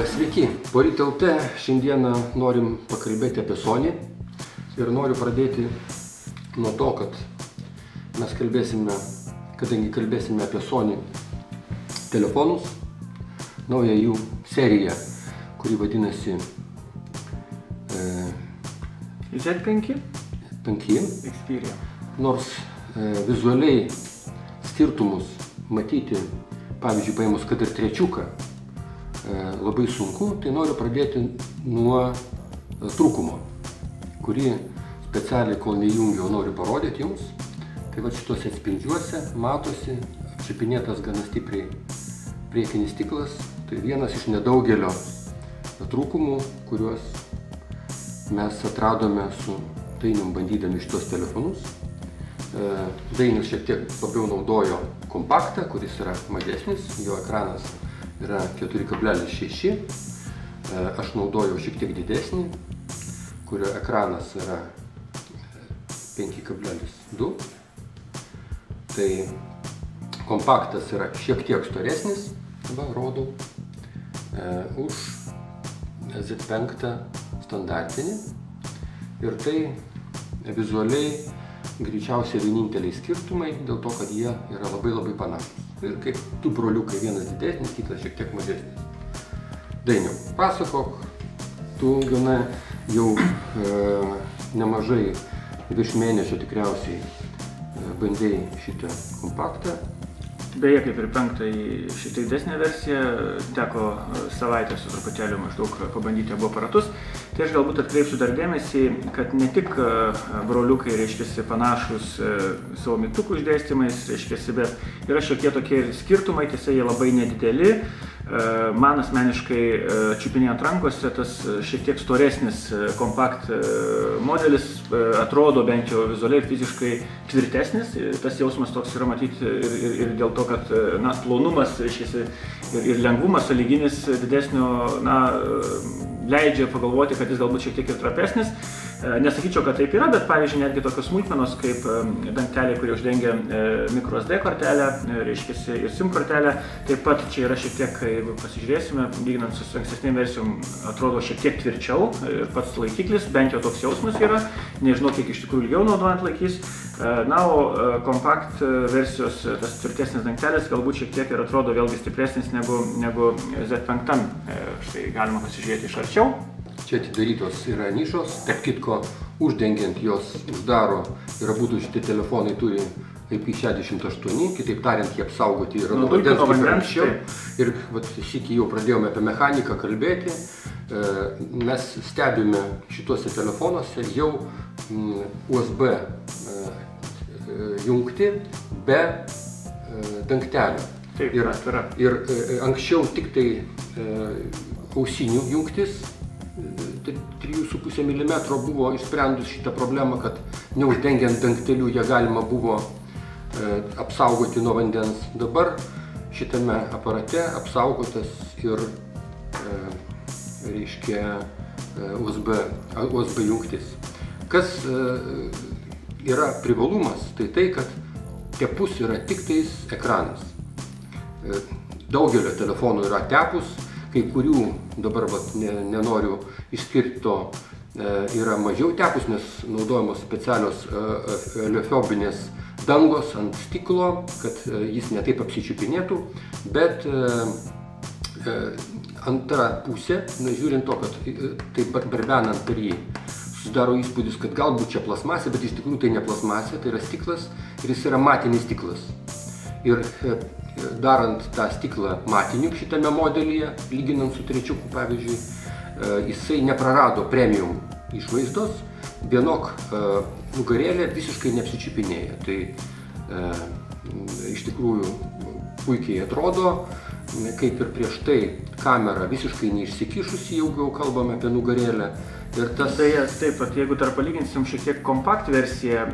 Sveiki, Poryt LT šiandieną norim pakalbėti apie Sony ir noriu pradėti nuo to, kad mes kadangi kalbėsime apie Sony telefonus, naują jų seriją, kuri vadinasi Z5 Xperia. Nors vizualiai skirtumus matyti, pavyzdžiui, paėmus kad ir trečiuką, labai sunku, tai noriu pradėti nuo trūkumo, kurį specialiai, kol neįjungiau, noriu parodyti jums. Tai va šituose atspindžiuose matosi apšipinėtas gana stipriai priekinis stiklas. Tai vienas iš nedaugelio trūkumų, kuriuos mes atradome su Dainium bandydami šitos telefonus. Dainius šiek tiek labiau naudojo kompaktą, kuris yra mažesnis, jo ekranas yra 4,6. Aš naudojau šiek tiek didesnį, kurio ekranas yra 5,2. Tai kompaktas yra šiek tiek storesnis, va, rodau, už Z5 standartinį. Ir tai vizualiai greičiausiai vieninteliai skirtumai, dėl to, kad jie yra labai panašus. Ir kaip du broliukai, vienas didesnis, kitas šiek tiek mažesnis. Dainiau, pasakok, tu gana jau nemažai, virš mėnesio tikriausiai bandėjai šitą kompaktą. Beje, kaip ir šitą didesnę versiją, teko savaitę su truputėliu maždaug pabandyti abu aparatus. Tai aš galbūt atkreipsiu dar dėmesį, kad ne tik broliukai, reiškiasi, panašus savo mygtukų išdėstymais, reiškiasi, bet yra šiokie tokie skirtumai, tiesa, jie labai nedideli. Man asmeniškai čiupinėjant rankose, tas šiek tiek storesnis kompakt modelis atrodo bent jau vizualiai ir fiziškai tvirtesnis. Tas jausmas toks yra matyti ir dėl to, kad plonumas, reiškiasi, ir lengvumas sąlyginis didesnio, leidžia pagalvoti, kad jis galbūt šiek tiek ir trapesnis. Nesakyčiau, kad taip yra, bet pavyzdžiui, netgi tokios smulkmenos kaip dangteliai, kurie uždengia microSD kortelę, reiškiasi, ir SIM kortelę. Taip pat čia yra šiek tiek, jeigu pasižiūrėsime, lyginant su ankstesnėm versijom, atrodo šiek tiek tvirčiau. Pats laikiklis, bent jau toks jausmas yra. Nežinau, kiek iš tikrųjų ilgiau naudojant laikys. O kompakt versijos tas tvirtesnis dangtelis galbūt šiek tiek ir atrodo vėlgi stipresnis negu Z5. Štai galima pasižiūrėti iš arčiau. Čia atidarytos yra nišos, tarp kitko, uždengiant jos uždaro ir abudu šitie telefonai turi IP68, kitaip tariant, jie apsaugoti yra nuo vandens kaip ir anksčiau. Ir šįkį jau pradėjome apie mechaniką kalbėti. Mes stebime šituose telefonuose jau USB jungti be dangtelio. Ir anksčiau tik tai ausinių jungtis 3,5 mm buvo išsprendus šitą problemą, kad neuždengiant dangtelių jie galima buvo apsaugoti nuo vandens. Dabar šitame aparate apsaugotas ir reiškia USB jungtis. Kas yra privalumas, tai kad tepus yra tik tais ekranas. Daugelio telefonų yra tepus, kai kurių, dabar nenoriu išskirti to, yra mažiau tepus, nes naudojamos specialios oleofobinės dangos ant stiklo, kad jis netaip apsičiupinėtų, bet antra pusė, žiūrint to, kad taip barbenant per jį, susidaro įspūdis, kad galbūt čia plasmasė, bet iš tikrųjų tai ne plasmasė, tai yra stiklas ir jis yra matinis stiklas. Ir darant tą stiklą matiniu šitame modelyje, lyginant su trečiuku, pavyzdžiui, jisai neprarado premium išvaizdos, vienok nugarėlė visiškai neapsičiupinėja. Tai iš tikrųjų puikiai atrodo, kaip ir prieš tai kamera visiškai neišsikišusi, jau kalbame apie nugarėlę. Beje, taip pat, jeigu dar palyginsim šiek tiek kompakt versiją,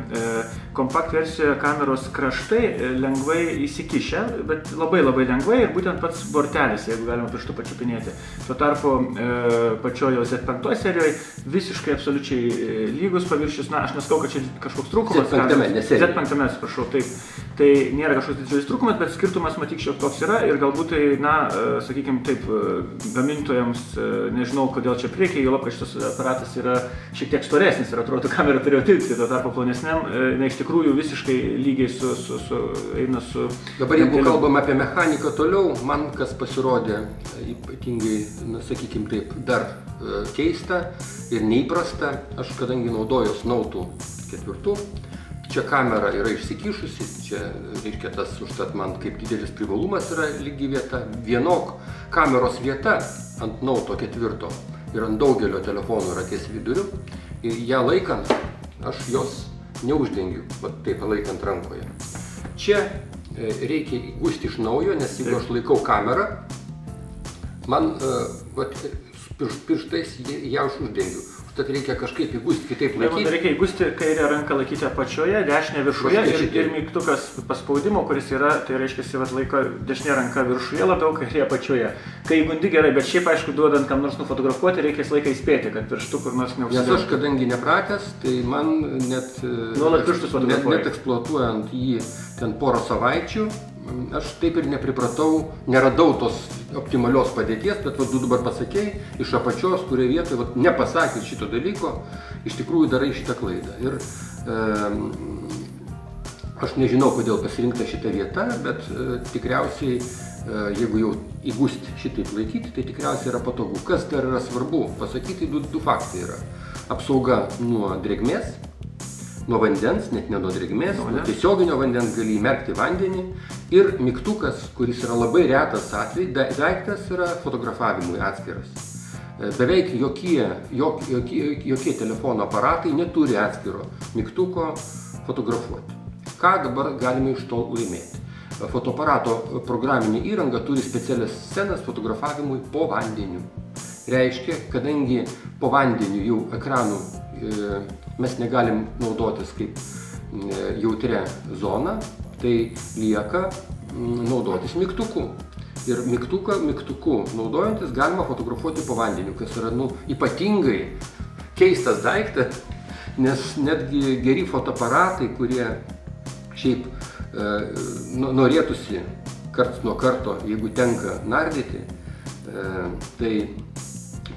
kompakt versijoje kameros kraštai lengvai įsikišę, bet labai lengvai ir būtent pats bortelis, jeigu galima pirštu pačiupinėti. Tuo tarpu pačioje Z5 serijoje visiškai absoliučiai lygus paviršius, aš neskau, kad čia kažkoks trūkumas. Z5, Z5, atsiprašau, taip. Tai nėra kažkoks didžiulis trūkumas, bet skirtumas matyčiau toks yra ir galbūt tai, na, sakykime taip, gamintojams, nežinau, kodėl čia priekiai, jau kad šitas aparatas yra šiek tiek storesnis ir atrodo, kamera turėjo tilpti, tuo tarpu plonesniam, iš tikrųjų visiškai lygiai eina su... Dabar jeigu kalbam apie mechaniką toliau, man kas pasirodė ypatingai, na, sakykime taip, dar keista ir neįprasta, aš kadangi naudojus Note 4, čia kamera yra išsikišusi, čia, reiškia, tas užtat man kaip didelis privalumas yra lygi vieta. Vienok kameros vieta ant Note 4 ir ant daugelio telefonų yra ties viduriu ir ją laikant, aš jos neuždengiu, taip laikant rankoje. Čia reikia įgūsti iš naujo, nes jeigu aš laikau kamerą, man pirštais ją aš uždengiu. Tad reikia kažkaip įgūsti, kitaip laikyti. Reikia įgūsti kairę ranką laikyti apačioje, dešinę viršuje ir mygtukas paspaudimo, kuris yra, tai reiškia, laiko dešinė ranka viršuje labiau, kairė apačioje. Kai įgundi gerai, bet šiaip, aišku, duodant kam nors nufotografuoti, reikia laiką įspėti, kad pirštu kur nors neužsidėtų. Nes aš, kadangi nepratęs, tai man net eksploatuojant jį ten porą savaičių, aš taip ir nepripratau, neradau tos optimalios padėties, bet tu dabar pasakei, iš apačios, kurioje vietoje, nepasakęs šito dalyko, iš tikrųjų darai šitą klaidą. Ir aš nežinau, kodėl pasirinkta šita vieta, bet tikriausiai, jeigu jau įgūsti šitaip laikyti, tai tikriausiai yra patogu. Kas dar yra svarbu pasakyti, du faktai yra. Apsauga nuo drėgmės, nuo vandens, net ne nuo drėgmės, nuo tiesioginio vandens gali įmerkti vandenį ir mygtukas, kuris yra labai retas atvejis, daiktas yra fotografavimui atskiras. Beveik jokie telefono aparatai neturi atskiro mygtuko fotografuoti. Ką dabar galime iš to laimėti? Fotoaparato programinė įranga turi specialias scenas fotografavimui po vandeniu. Reiškia, kadangi po vandeniu jau ekranų mes negalim naudotis kaip jautria zona, tai lieka naudotis mygtuku. Ir mygtuku naudojantis galima fotografuoti po vandeniu, kas yra ypatingai keistas daiktas, nes netgi geri fotoaparatai, kurie šiaip norėtųsi karts nuo karto, jeigu tenka nardyti, tai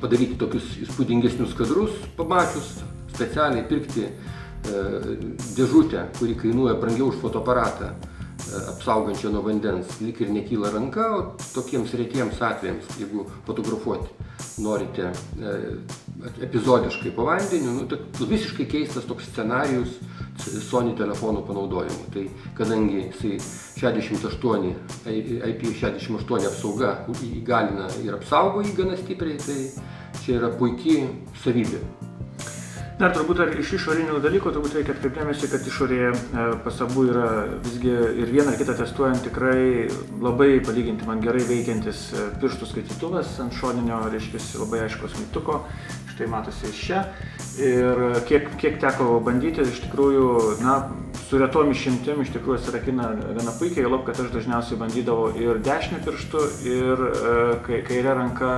padaryti tokius įspūdingesnius kadrus, pamačius, specialiai pirkti dėžutę, kuri kainuoja brangiau už fotoaparatą, apsaugančią nuo vandens, lyg ir nekyla ranka, o tokiems retiems atvejams, jeigu fotografuoti norite epizodiškai po vandeniu, tai visiškai keistas toks scenarijus Sony telefonų panaudojimu. Tai kadangi jisai 68, IP68 apsauga įgalina ir apsaugo jį gana stipriai, tai čia yra puikiai savybė. Dar turbūt iš išorinių dalykų turbūt reikia atkreipdėmėsi, kad išorėje pas abu yra visgi ir vieną ar kitą testuojant tikrai labai palyginti man gerai veikiantis pirštų skaitytuvas ant šoninio, reiškia, labai aiškaus mygtuko, štai matosi iš čia. Ir kiek teko bandyti, iš tikrųjų, na, su retom išimtim iš tikrųjų atsirakina gana puikiai, lab, kad aš dažniausiai bandydavau ir dešinį pirštų, ir kairę ranką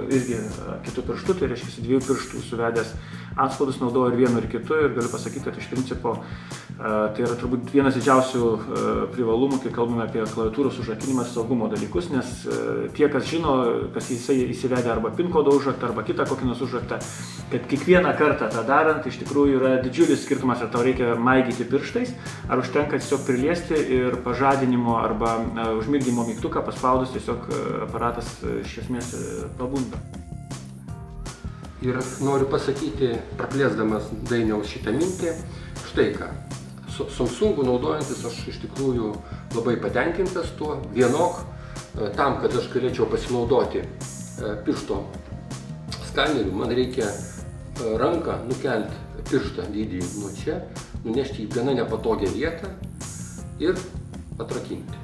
irgi kitų pirštų, tai reiškia, dviejų pirštų suvedęs atspaudus naudoju ir vienu ir kitu ir galiu pasakyti, kad iš principo tai yra turbūt vienas didžiausių privalumų, kai kalbame apie klaviatūros užrakinimą ir saugumo dalykus, nes tie, kas žino, kas jisai įsivedė arba PIN kodo užraktą arba kitą kokį nors užraktą, kad kiekvieną kartą tą darant, iš tikrųjų yra didžiulis skirtumas, ar tau reikia maigyti pirštais, ar užtenka tiesiog priliesti ir pažadinimo arba užmigdymo mygtuką paspaudus tiesiog aparatas iš esmės pabunda. Ir noriu pasakyti, praplėsdamas Dainiaus šitą mintį, štai ką. Samsungų naudojantis aš iš tikrųjų labai patenkintas tuo. Vienok, tam, kad aš galėčiau pasinaudoti piršto skaneriu, man reikia ranką nukelti pirštą dydį nuo čia, nunešti į gana nepatogią vietą ir atrakinti.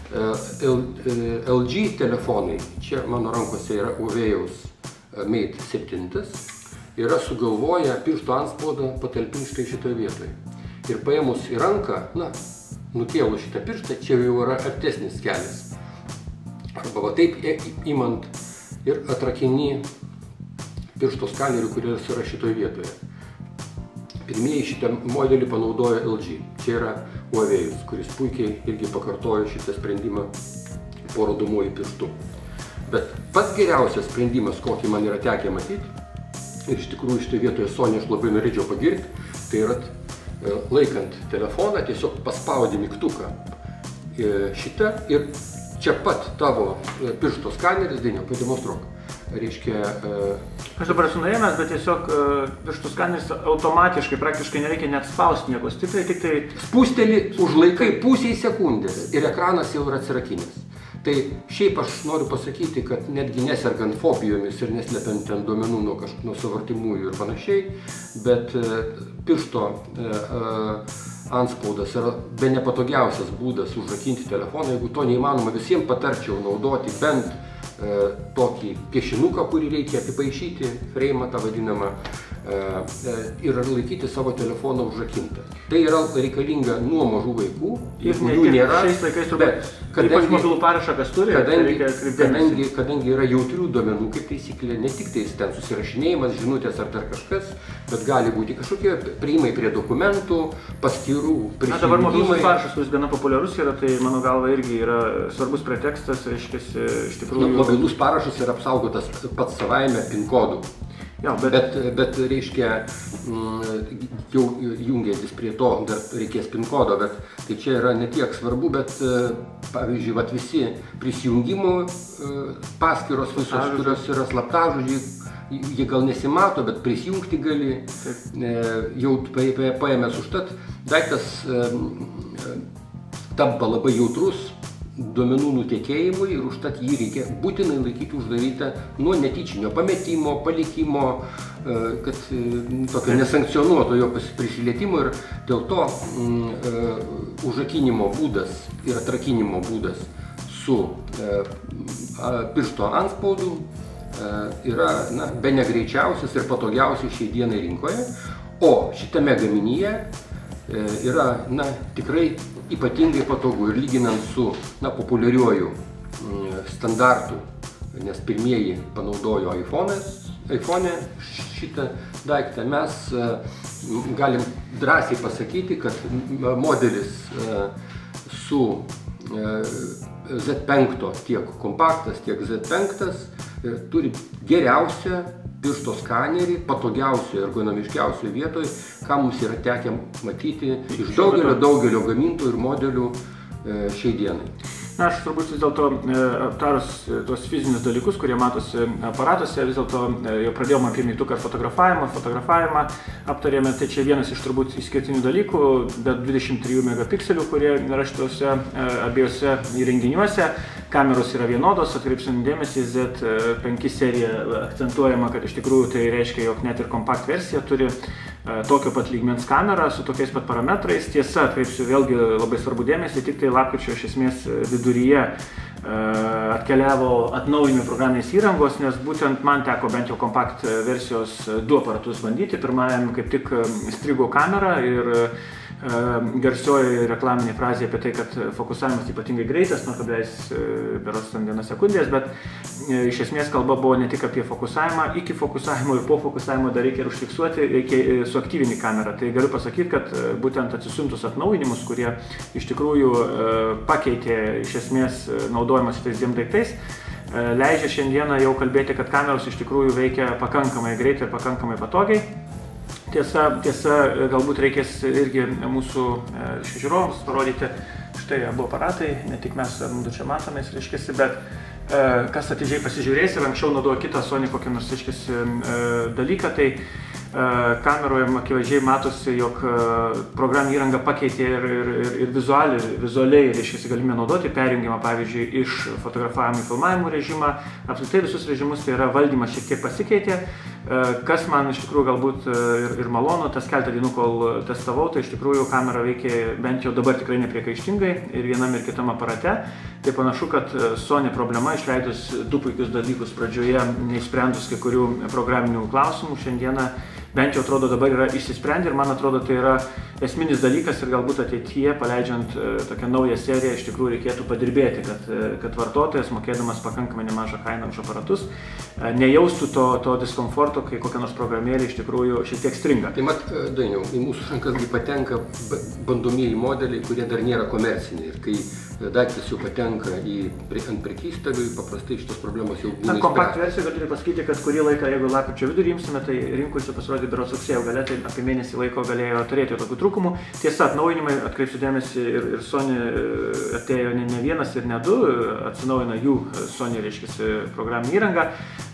LG telefonai, čia mano rankose yra Huawei'aus Mate 7, yra sugalvoję piršto antspaudą patalpinti štai šitoje vietoje. Ir paėmus į ranką, nukėlus šitą pirštą, čia jau yra artesnis kelias. Arba taip imant ir atrakini piršto skanerių, kuris yra šitoje vietoje. Pirmieji šitą modelį panaudojo LG. Čia yra Huawei'us, kuris puikiai irgi pakartojo šitą sprendimą po rodomuoju pirštu. Bet pats geriausias sprendimas, kokį man yra tekę matyti, ir iš tikrųjų šitoje vietoje Sony aš labai norėčiau pagirti, tai yra laikant telefoną, tiesiog paspaudi mygtuką šitą ir čia pat tavo piršto skaneris, Dainiau, pademonstruok. Reiškia... Aš dabar esu nuėmęs, bet tiesiog pirštų skaneris automatiškai, praktiškai nereikia net spausti nieko stipriai, tik tai... Spusteli užlaikai pusiai sekundės ir ekranas jau yra atsirakinęs. Tai šiaip aš noriu pasakyti, kad netgi nesergant fobijomis ir neslepiant ten duomenų nuo savo artimųjų ir panašiai, bet piršto antspaudas yra be nepatogiausias būdas užrakinti telefoną. Jeigu to neįmanoma, visiems patarčiau naudoti bent tokį piešinuką, kurį reikia apipaišyti, freimą tą vadinamą, ir laikyti savo telefoną užrakintą. Tai yra reikalinga nuo mažų vaikų, jeigu jų nėra. Šiais laikais turbūt, ypač mobilų parašą, kas turi, kadangi yra jautrių duomenų, kaip taisyklė, ne tik ten susirašinėjimas, žinutės ar dar kažkas, bet gali būti kažkokie priimai prie dokumentų, paskyrų, prisijungimai. Dabar mobilus parašas, kuris gana populiarus yra, tai mano galva irgi yra svarbus pretekstas, reiškia, iš tikrųjų... Mobilus parašas yra apsaugotas pats savaime PIN kodų. Bet reiškia, jau jungiantis prie to dar reikės PIN kodo, bet tai čia yra ne tiek svarbu, bet pavyzdžiui, visi prisijungimo paskyros visos, kurios yra slaptažodžiai, jie gal nesimato, bet prisijungti gali, jau paėmęs užtat, daiktas tampa labai jautrus duomenų nutekėjimui ir užtat jį reikia būtinai laikyti uždarytą nuo netyčinio pametimo, palikimo, kad tokio nesankcionuoto jo prisilietimo, ir dėl to užrakinimo būdas ir atrakinimo būdas su piršto antspaudu yra bene greičiausias ir patogiausias šiai dienai rinkoje, o šitame gaminyje yra tikrai ypatingai patogu ir lyginant su populiariuoju standartu, nes pirmieji panaudojo iPhone šitą daiktą, mes galim drąsiai pasakyti, kad modelis su Z5 tiek kompaktas, tiek Z5 turi geriausią piršto skanerį, patogiausioje, ergonomiškiausioje vietoje, ką mums yra tekę matyti iš daugelio gamintojų ir modelių šiai dienai. Aš turbūt vis dėlto aptarus tuos fizinius dalykus, kurie matosi aparatuose, vis dėlto jau pradėjome apie mygtuką ir fotografavimą aptarėme, tai čia vienas iš turbūt išskirtinių dalykų, bet 23 megapikselių, kurie yra šituose abiejose įrenginiuose, kameros yra vienodos, atkreipsim dėmesį, Z5 serija akcentuojama, kad iš tikrųjų tai reiškia, jog net ir kompakt versija turi tokio pat lygmens kamerą su tokiais pat parametrais. Tiesa, atkreipsiu vėlgi labai svarbu dėmesį, tik tai lapkričio iš esmės viduryje atkeliavo atnaujinimų programinės įrangos, nes būtent man teko bent jau kompakt versijos 2 aparatus bandyti. Pirmajam kaip tik strigo kamera ir garsioji reklaminė frazė apie tai, kad fokusavimas ypatingai greitas, 0,1 sekundės, bet iš esmės kalba buvo ne tik apie fokusavimą, iki fokusavimo ir po fokusavimo dar reikia ir užfiksuoti, reikia suaktyvinti kamerą. Tai galiu pasakyti, kad būtent atsisiuntus atnaujinimus, kurie iš tikrųjų pakeitė iš esmės naudojimas šitais dviem daiktais, leidžia šiandieną jau kalbėti, kad kameros iš tikrųjų veikia pakankamai greitai ir pakankamai patogiai. Tiesa, galbūt reikės irgi mūsų žiūrovams parodyti štai abu aparatai, ne tik mes čia matome, reiškiasi, bet kas atidžiai pasižiūrės ir anksčiau naudojo kitą Sony kokį nors dalyką, tai kameroje akivaizdžiai matosi, jog programinė įranga pakeitė ir vizualiai, reiškia, galime naudoti perjungimą, pavyzdžiui, iš fotografavimo į filmavimo režimą. Apskritai visus režimus, tai yra valdymas šiek tiek pasikeitė. Kas man iš tikrųjų galbūt ir malonu, tas keletą dienų, kol testavau, tai iš tikrųjų kamera veikia bent jau dabar tikrai nepriekaištingai ir vienam ir kitam aparate. Tai panašu, kad Sony problema, išleidus 2 puikius dalykus pradžioje, neišsprendus kai kurių programinių klausimų, šiandieną bent jau atrodo dabar yra išsisprendę ir man atrodo tai yra esminis dalykas ir galbūt ateityje, paleidžiant tokią naują seriją, iš tikrųjų reikėtų padirbėti, kad vartotojas, mokėdamas pakankamai nemažą kainą už aparatus, nejaustų to diskomforto, kai kokia nors programėlė iš tikrųjų šiek tiek stringa. Tai mat, Dainiau, į mūsų rankas patenka bandomieji modeliai, kurie dar nėra komerciniai. Ir kai daiktas jau patenka ant prekystalių, paprastai šitos problemos jau būna. Kompakt versija, galiu pasakyti, kad kurį laiką, jeigu lapkričio vidurį imsime, tai rinkose pasirodė berods rugsėjo gale, tai apie mėnesį laiko galėjo turėti tokių trūkumų. Tiesa, atnaujinimai, atkreipsiu dėmesį, ir Sony atėjo ne vienas ir ne du, atsinaujina jų Sony, reiškia, programinį įrangą,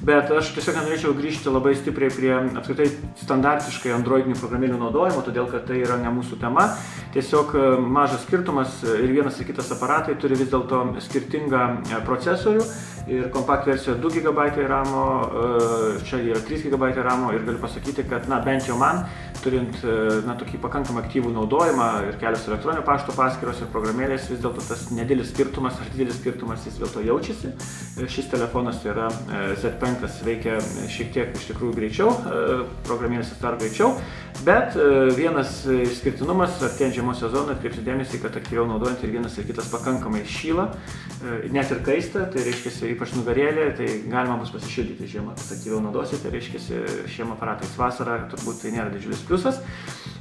bet aš tiesiog norėčiau grįžti labai stipriai prie apskritai standartiškai androidinių programėlių naudojimo, todėl kad tai yra ne mūsų tema. Tiesiog mažas skirtumas ir vienas ir kitas aparatai turi vis dėlto skirtingą procesorių ir kompakt versija 2 GB RAM, čia yra 3 GB RAM ir galiu pasakyti, kad bent jau man, turint tokį pakankamą aktyvų naudojimą ir kelios elektroninio pašto paskyros ir programėlės, vis dėlto tas nedidelis skirtumas jis vėl to jaučiasi. Šis telefonas yra Z5, veikia šiek tiek iš tikrųjų greičiau, programėlės dar greičiau, bet vienas išskirtinumas, artėjant žiemos sezonui, atkreipsiu dėmesį, kad aktyviau naudojant ir vienas ir kitas pakankamai šyla, net ir kaista, tai reiškia ypač nugarėlė, tai galima bus pasišildyti žiemą, kad aktyviau naudosite, tai reiškia šiem aparatais vasarą, turbūt tai nėra didžiulis pliusas.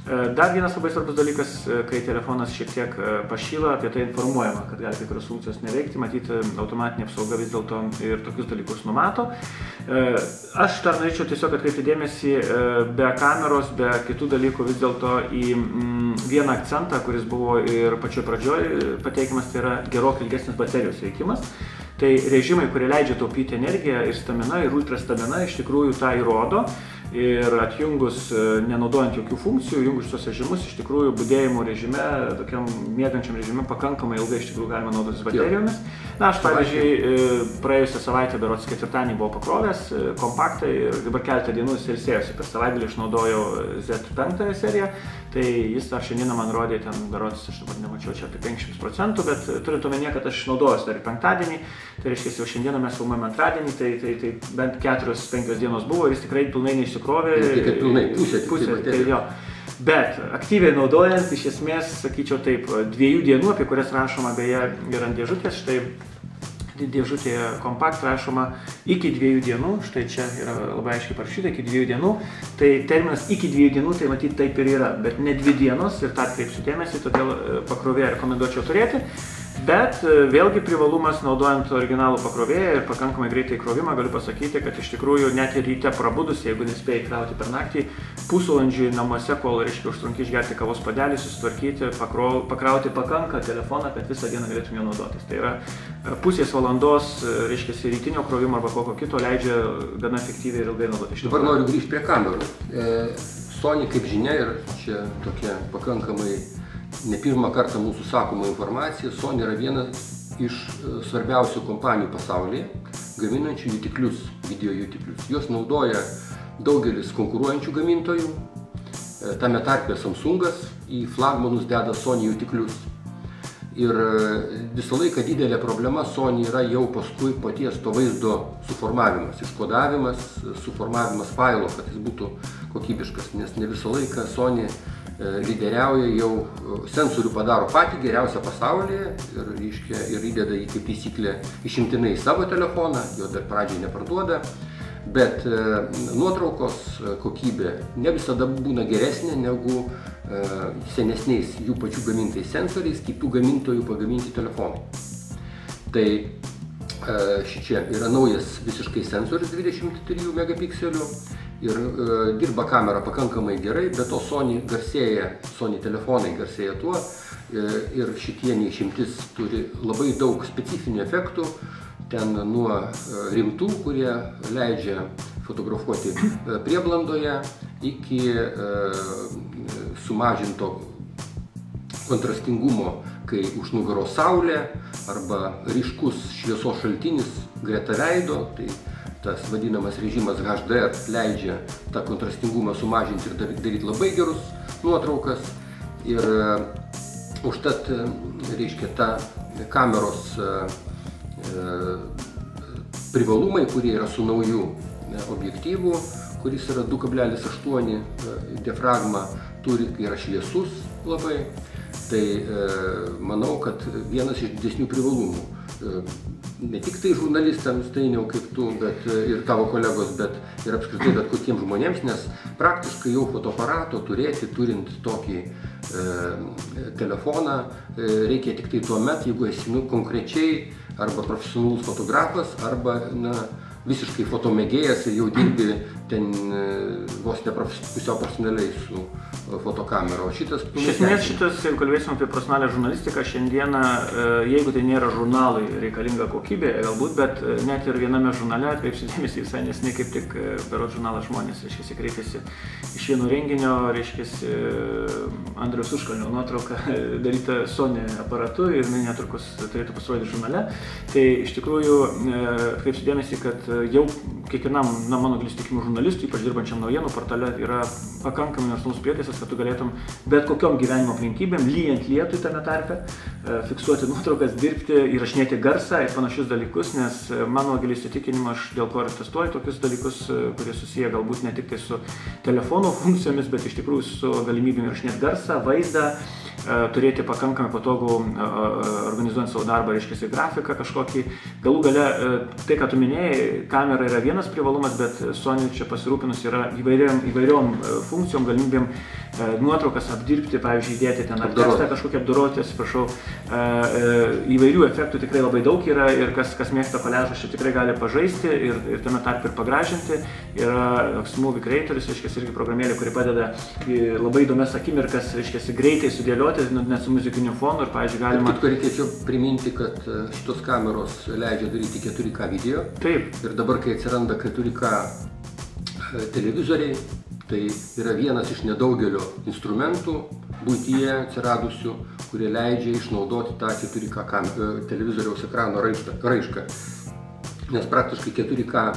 Dar vienas labai svarbus dalykas, kai telefonas šiek tiek pašyla, apie tai informuojama, kad gali kai kurios funkcijos neveikti, matyti automatinė apsauga vis dėlto ir tokius dalykus numato. Aš dar norėčiau tiesiog atkreipti dėmesį be kameros, be kitų dalykų vis dėlto į vieną akcentą, kuris buvo ir pačioj pradžioj pateikimas, tai yra gerokai ilgesnis baterijos veikimas. Tai režimai, kurie leidžia taupyti energiją ir stamina, ir ultra stamina, iš tikrųjų tą įrodo. Ir atjungus, nenaudojant jokių funkcijų, jungus šios režimus, iš tikrųjų budėjimo režime, tokiam miegančiam režime pakankamai ilgai iš tikrųjų galima naudotis baterijomis. Aš, pavyzdžiui, praėjusią savaitę, berods ketvirtadienį buvau pakrovęs kompaktą ir dabar keletą dienų ilsėjausi. Per savaitgalį išnaudojau Z5 seriją, tai jis dar šiandieną man rodė ten, berods, aš dabar nemačiau čia apie 50%, bet turint omenyje, kad aš išnaudojau dar penktadienį, tai reiškia, jau šiandieną mes filmuojame antradienį, tai bent 4-5 dienos buvo ir jis tikrai pilnai neišsikrovė. Tai pilnai, pusė. Tai jo. Bet aktyviai naudojant, iš esmės, sakyčiau taip, 2 dienų, apie kurias rašoma beje ir ant dėžutės, štai dėžutėje kompakt rašoma iki 2 dienų, štai čia yra labai aiškiai parašyta, iki 2 dienų, tai terminas iki 2 dienų, tai matyti taip ir yra, bet ne 2 dienos ir tą atkreipsiu dėmesį, todėl pakrovėją rekomenduočiau turėti. Bet vėlgi privalumas naudojant originalų pakrovėją ir pakankamai greitai įkrovimą, galiu pasakyti, kad iš tikrųjų net ir ryte prabudus, jeigu nespėjai krauti per naktį, pusvalandžiui namuose, kol reiškia užtrunki išgerti kavos puodelį, susitvarkyti, pakrauti pakanka telefoną, kad visą dieną galėtum jo naudotis. Tai yra pusės valandos, reiškia, rytinio krovimo arba kokio kito leidžia gana efektyviai ir ilgai naudoti. Dabar noriu grįžti prie kamerų. Sony, kaip žinia, ir čia tokia pakankamai ne pirmą kartą mūsų sakoma informacija, Sony yra viena iš svarbiausių kompanijų pasaulyje, gaminančių jutiklius, video jutiklius. Jos naudoja daugelis konkuruojančių gamintojų, tame tarpe Samsungas į flagmanus deda Sony jutiklius. Ir visą laiką didelė problema Sony yra jau paskui paties to vaizdo suformavimas, iškodavimas, suformavimas failo, kad jis būtų kokybiškas, nes ne visą laiką Sony lyderiauja, jau sensorių padaro patį geriausią pasaulyje ir įdeda jį kaip taisyklė išimtinai į savo telefoną, jo dar pradžiai neparduoda, bet nuotraukos kokybė ne visada būna geresnė negu senesniais jų pačių gamintais sensoriais, kitų gamintojų pagaminti telefonai. Tai šičia yra naujas visiškai sensorius 23 megapikselių ir dirba kamera pakankamai gerai, bet to Sony telefonai garsėja tuo ir šitie neišimtis turi labai daug specifinių efektų, ten nuo rimtų, kurie leidžia fotografuoti prieblandoje, iki sumažinto kontrastingumo, kai už nugaros saulė arba ryškus šviesos šaltinis greta veido, tai tas vadinamas režimas HDR leidžia tą kontrastingumą sumažinti ir daryti labai gerus nuotraukas. Ir užtat, reiškia, ta kameros privalumai, kurie yra su nauju objektyvu, kuris yra 2,8 diafragma turi, yra šviesus labai. Tai manau, kad vienas iš didesnių privalumų. Ne tik tai žurnalistams, tai ne kaip tu, bet ir tavo kolegos, bet ir apskritai bet kokiems žmonėms, nes praktiškai jau fotoaparato turint tokį telefoną reikia tik tai tuo met, jeigu esi konkrečiai arba profesionalus fotografas, arba visiškai fotomėgėjas ir jau dirbi ten vos ne pusiau profesionaliai su fotokamera. O šitas... Iš esmės šitas, jeigu kalbėsim apie profesionalią žurnalistiką, šiandieną, jeigu tai nėra žurnalui reikalinga kokybė, galbūt, bet net ir viename žurnale, atkreipsiu dėmesį visai nesnei, kaip tik berods žurnalas Žmonės, reiškiasi, kreipėsi iš vieno renginio, reiškiasi, Andriaus Užkalnio nuotrauka daryta Sony aparatu ir netrukus turėtų pasirodyti žurnale. Tai iš tikrųjų atkreipsiu dėmesį, kad jau kiekvienam, mano giliu įsitikinimu, žurnalistui, ypač dirbančiam naujienų portale, yra pakankamai universalus prietaisas, kad tu galėtum bet kokiom gyvenimo aplinkybėm, lyjant lietui tame tarpe, fiksuoti nuotraukas, dirbti, įrašinėti garsą ir panašius dalykus, nes mano giliu įsitikinimu, aš dėl ko ir testuoju tokius dalykus, kurie susiję galbūt ne tik tai su telefono funkcijomis, bet iš tikrųjų su galimybėm įrašinėti garsą, vaizdą, turėti pakankamai patogų organizuojant savo darbą, reiškiasi grafiką kažkokį. Galų gale, tai, ką tu minėjai, kamera yra vienas privalumas, bet Sony čia pasirūpinus yra įvairiom funkcijom, galimybėm nuotraukas apdirbti, pavyzdžiui, įdėti ten ar tekstą kažkokią apdoroti, atsiprašau. Įvairių efektų tikrai labai daug yra ir kas mėgsta koliažą, čia tikrai gali pažaisti ir tame tarp ir pagražinti. Yra Movie Creatoris, reiškiasi, irgi programėlė, kuri padeda labai įdomias akimirkas, reiškiasi, greitai sudėlioti, net su muzikiniu fonu ir, pavyzdžiui, galima... Tik reikėčiau priminti, kad šitos kameros leidžia daryti 4K video. Taip. Ir dabar, kai atsiranda 4K televizoriai, tai yra vienas iš nedaugelio instrumentų buityje atsiradusių, kurie leidžia išnaudoti tą 4K televizoriaus ekrano raišką. Nes praktiškai 4K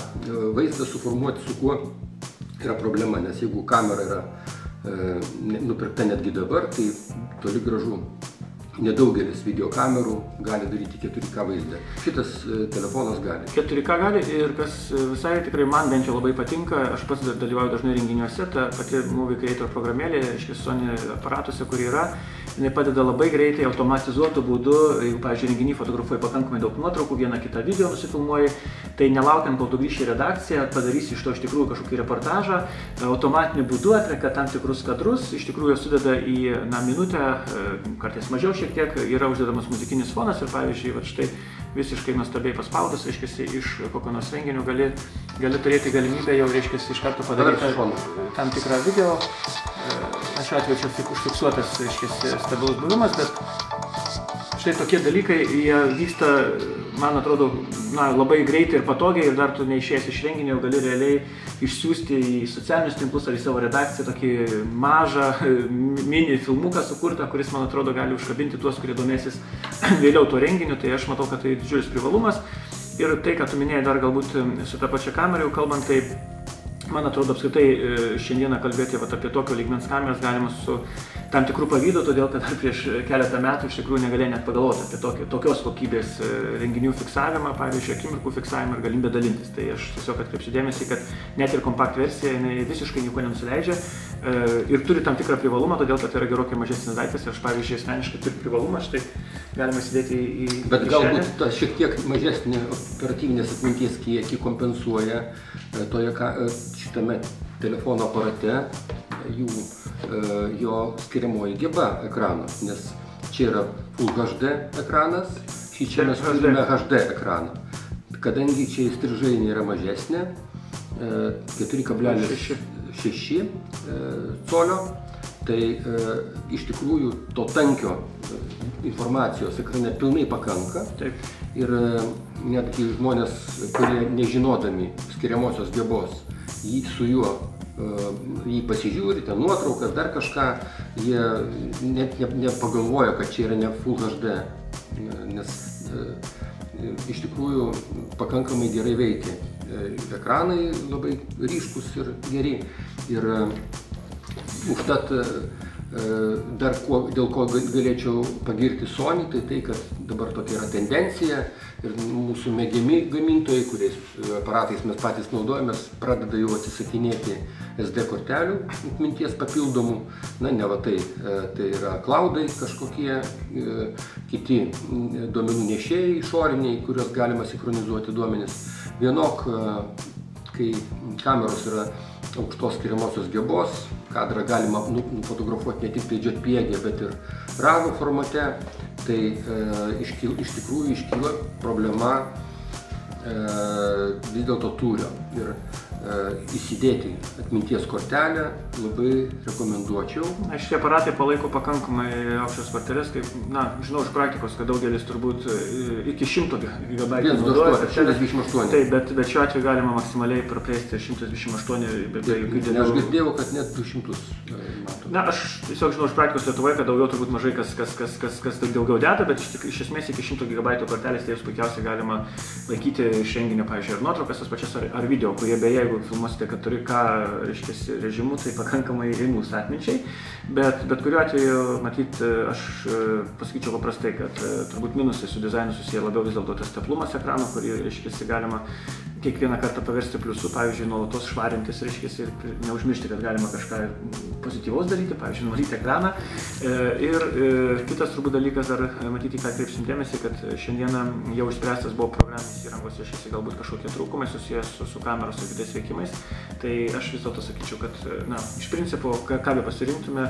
vaizdą suformuoti su kuo yra problema, nes jeigu kamera yra nupirkta netgi dabar, tai toli gražu nedaugelis videokamerų gali daryti 4K vaizdą. Šitas telefonas gali. 4K gali ir kas visai tikrai man bent jau labai patinka, aš pats dalyvauju dažnai renginiuose, ta pati Movie Creator programėlė, reiškia Sony aparatuose, kur yra, jinai padeda labai greitai automatizuotų būdų, jeigu, pavyzdžiui, renginį fotografuoji pakankamai daug nuotraukų, vieną kitą video nusifilmuoji, tai nelaukiant, kol tu grįši į redakciją, padarysi iš to iš tikrųjų kažkokį reportažą, automatiniu būdu atrenka tam tikrus kadrus, iš tikrųjų sudeda į minutę, kartais mažiau šiek tiek, yra uždedamas muzikinis fonas ir, pavyzdžiui, va štai visiškai nuostabiai paspaudus, reiškiasi, iš kokio nors renginių gali turėti galimybę jau, reiškiasi, iš karto padaryti tam tikrą video. Šiuo atveju čia užfiksuotas, reiškiasi, stabilus buvimas, bet štai tokie dalykai, jie vyksta, man atrodo, labai greitai ir patogiai ir dar tu neišėjęs iš renginio gali realiai išsiųsti į socialinius tinklus ar į savo redakciją tokį mažą mini filmuką sukurtą, kuris, man atrodo, gali užkabinti tuos, kurie domėsis vėliau to renginiu, tai aš matau, kad tai didžiulis privalumas. Ir tai, ką tu minėjai dar galbūt su tą pačią kamerą jau kalbant, tai man atrodo, apskritai šiandieną kalbėti apie tokio lygmens kameras galima su tam tikrų pavydo, todėl kad dar prieš keletą metų iš tikrųjų negalėjai net pagalvoti apie tokios kokybės renginių fiksavimą, pavyzdžiui, akimirkų fiksavimą ir galimybę dalintis. Tai aš tiesiog atkreipsiu dėmesį, kad net ir kompakt versija jinai visiškai nieko nenusileidžia ir turi tam tikrą privalumą, todėl kad yra gerokai mažesnis daiktas ir aš, pavyzdžiui, asmeniškai turiu privalumą, štai galima įsidėti į Bet galbūt ta šiek tiek mažesnė operatyvinės atminties kiekį kompensuoja šitame telefono aparate jo skiriamoji geba ekrano, nes čia yra Full HD ekranas, čia mes turime HD ekraną. Kadangi čia įstrižainė yra mažesnė, 4,6 colio, tai iš tikrųjų to tankio informacijos ekrane pilnai pakanka. Taip. Ir netgi žmonės, kurie nežinodami skiriamosios gebos, jį pasižiūri, ten nuotraukas, dar kažką, jie net nepagalvoja, kad čia yra ne Full HD, nes iš tikrųjų pakankamai gerai veikia. Ekranai labai ryškus ir geri. Ir užtat dar dėl ko galėčiau pagirti Sony, tai kad dabar tokia yra tendencija ir mūsų mėgiami gamintojai, kuriais aparatais mes patys naudojamės, pradeda jau atsisakinėti SD kortelių atminties papildomų. Na, ne va tai yra cloudai kažkokie, kiti duomenų nešėjai išoriniai, kuriuos galima sinchronizuoti duomenis. Vienok, kai kameros yra aukštos skiriamosios gebos, kadrą galima nufotografuoti ne tik tai JPEG, bet ir RAW formate, tai iš tikrųjų iškyla problema vis dėlto tūrio. Ir įsidėti atminties kortelę labai rekomenduočiau. Šitie aparatai palaiko pakankamai aukštas korteles, kaip, žinau iš praktikos, kad daugelis turbūt iki 100 GB naudoja. 128. Taip, bet šiuo atveju galima maksimaliai praplėsti 128. Aš girdėjau, kad net 200 matom. Aš tiesiog žinau iš praktikos Lietuvoje, kad daugiau turbūt mažai kas daugiau deda, bet iš esmės iki 100 GB kortelės tai jūs puikiausiai galima laikyti iš renginio, pavyzdžiui, ar nuotraukas tas pačias, ar video, kurie beje, jeigu filmuosite 4K režimu, tai pakankamai imlūs atminčiai, bet kuriuo atveju, matyt, aš pasakyčiau paprastai, kad turbūt minusai su dizainu susiję labiau vis dėlto tas teplumas ekrano, kurį, galima kiekvieną kartą paversti pliusu, pavyzdžiui, nuolatos švarintis, ir neužmiršti, kad galima kažką pozityvaus daryti, pavyzdžiui, nuvalyti ekraną. Ir kitas turbūt dalykas, dar matyti, ką kreipsim dėmesį, kad šiandieną jau išspręstas buvo programinės įrangos, galbūt kažkokie trūkumai susijęs su kameros ir kitais veikimais. Tai aš vis dėlto sakyčiau, kad, iš principo, ką be pasirinktume,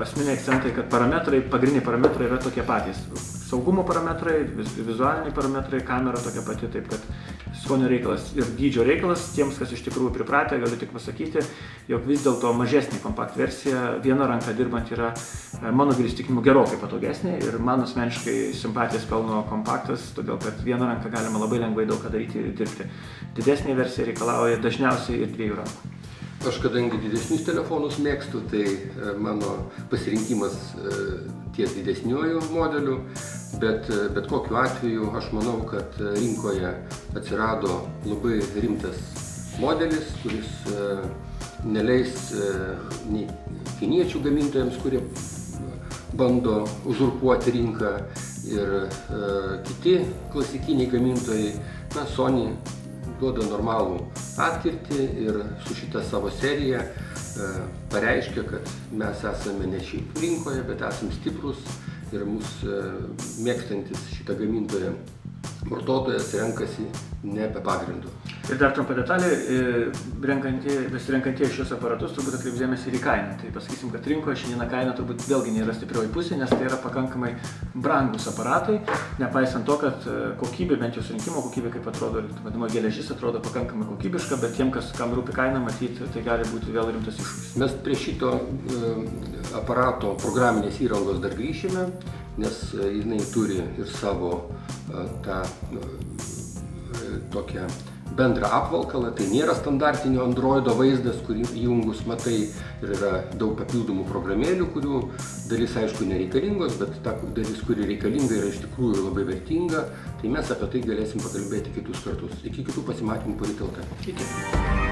asmeniai akcentai, kad pagrindiniai parametrai yra tokie patys. Saugumo parametrai, vizualiniai parametrai, kamera tokia pati, taip kad skonio reikalas ir dydžio reikalas, tiems, kas iš tikrųjų pripratę, galiu tik pasakyti, jog vis dėlto mažesnė kompakt versija, viena ranka dirbant yra mano įsitikimu gerokai patogesnė ir man asmeniškai simpatijas pelno kompaktas, todėl kad viena ranka galima labai lengvai daug ką daryti ir dirbti. Didesnė versija reikalauja dažniausiai ir 2 rankų. Aš kadangi didesnius telefonus mėgstu, tai mano pasirinkimas ties didesniuoju modeliu, bet kokiu atveju aš manau, kad rinkoje atsirado labai rimtas modelis, kuris neleis nei kiniečių gamintojams, kurie bando uzurpuoti rinką, ir kiti klasikiniai gamintojai. Sony duoda normalų atkirtį ir su šita savo serija pareiškia, kad mes esame ne šiaip rinkoje, bet esame stiprus ir mūsų mėgstantis šitą gamintoją vartotojas renkasi ne be pagrindo. Ir dar trumpa detalė, besirenkantieji šios aparatus turbūt atkreips dėmesį ir į kainą. Tai pasakysim, kad rinkoje šiandieną kaina turbūt vėlgi nėra stiprioji pusė, nes tai yra pakankamai brangus aparatai, nepaisant to, kad kokybė, bent jau surinkimo kokybė, kaip atrodo, vadinama geležis, atrodo pakankamai kokybiška, bet tiem, kam rūpi kaina, matyti, tai gali būti vėl rimtas iššūkis. Mes prie šito aparato programinės įrangos dar grįšime, nes jinai turi ir savo tą tokią bendrą apvalkalą, tai nėra standartinio Androido vaizdas, kurį įjungus matai, ir yra daug papildomų programėlių, kurių dalis aišku nereikalingos, bet ta dalis, kuri reikalinga, yra iš tikrųjų labai vertinga, tai mes apie tai galėsim pakalbėti kitus kartus. Iki kitų pasimatymų po Ryt.lt. Iki.